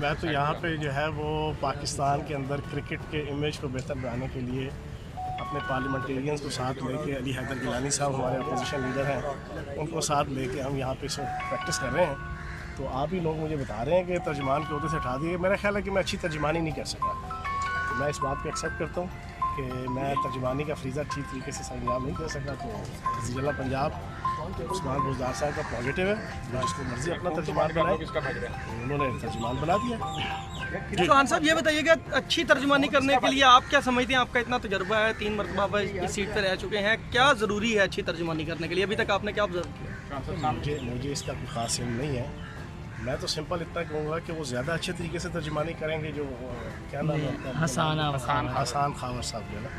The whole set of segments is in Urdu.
میں تو یہاں پہ جو ہے وہ پاکستان کے اندر کرکٹ کے امیج کو بہتر بنانے کے لیے اپنے پارلیمنٹیرینز کو ساتھ لے کے علی حیدر گیلانی صاحب ہمارے اپوزیشن لیڈر ہیں ان کو ساتھ لے کے ہم یہاں پہ اس وقت پریکٹس کر رہے ہیں. تو آپ ہی لوگ مجھے بتا رہے ہیں کہ ترجمان کے عہدے سے ہٹا دیے. میرا خیال ہے کہ میں اچھی ترجمانی نہیں کر سکا. تو میں اس بات کو ایکسیپٹ کرتا ہوں کہ میں ترجمانی کا فریضہ ٹھیک طریقے سے انجام نہیں دے سکا. تو وزیر اعلیٰ پنجاب عثمان بزدار صاحب کا پازیٹیو ہے, جس کو مرضی اپنا ترجمان بنائے, انہوں نے ترجمان بنا دیا. چوہان صاحب یہ بتائیے کہ اچھی ترجمانی کرنے کے لیے آپ کیا سمجھتے ہیں؟ آپ کا اتنا تجربہ ہے, 3 مرتبہ اس سیٹ پہ رہ چکے ہیں, کیا ضروری ہے اچھی ترجمانی کرنے کے لیے؟ ابھی تک آپ نے کیا آبزرو کیا؟ مجھے اس کا کوئی خاص علم نہیں ہے. میں تو سمپل اتنا کہوں گا کہ وہ زیادہ اچھے طریقے سے ترجمانی کریں گے. جو کیا نام ہے, حسان خاور صاحب جو ہے نا,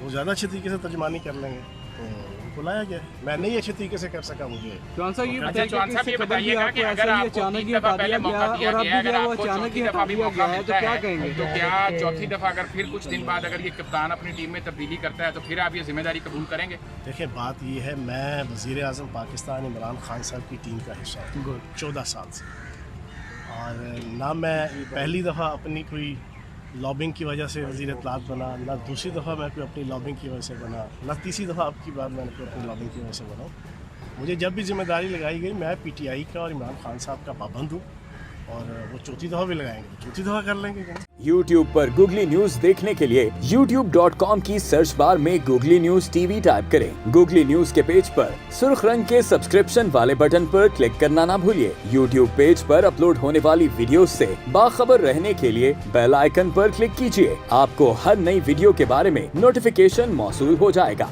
وہ زیادہ اچھے طریقے سے ترجمانی کر لیں گے. تو بلایا گیا, میں نہیں اچھے طریقے سے کر سکا. مجھے چوہان صاحب یہ بتائیے گا کہ اگر آپ کو 3 دفعہ پہلے موقع دیا گیا ہے, اگر آپ کو چوتھی دفعہ بھی موقع ملتا ہے تو کیا چوتھی دفعہ اگر پھر کچھ دن بعد اگر یہ کپتان اپنی ٹیم میں تبدیلی کرتا ہے تو پھر آپ یہ ذمہ داری قبول کریں گے؟ دیکھیں, بات یہ ہے, میں وزیر اعظم پاکستان عمران خان صاحب کی ٹیم کا حصہ ہوں 14 سال سے, اور نہ میں پہلی دفعہ اپنی کوئی لابنگ کی وجہ سے وزیر اطلاعات بنا, نہ دوسری دفعہ میں کوئی اپنی لابنگ کی وجہ سے بنا, نہ تیسری دفعہ اب کی بار میں نے کوئی اپنی لابنگ کی وجہ سے بنا. مجھے جب بھی ذمہ داری لگائی گئی, میں پی ٹی آئی کا اور عمران خان صاحب کا پابند ہوں, اور وہ چوتھی دفعہ بھی لگائیں گے, چوتھی دفعہ کر لیں گے. YouTube پر گوگلی نیوز دیکھنے کے لیے youtube.com کی سرچ بار میں googly news T V type کریں. گوگلی نیوز کے پیج پر سرخ رنگ کے سبسکرپشن والے بٹن پر کلک کرنا نہ بھولیے. YouTube پیج پر اپلوڈ ہونے والی ویڈیوز سے باخبر رہنے کے لیے بیل آئیکن پر کلک کیجیے. آپ کو ہر نئی ویڈیو کے بارے میں نوٹیفیکیشن موصول ہو جائے گا.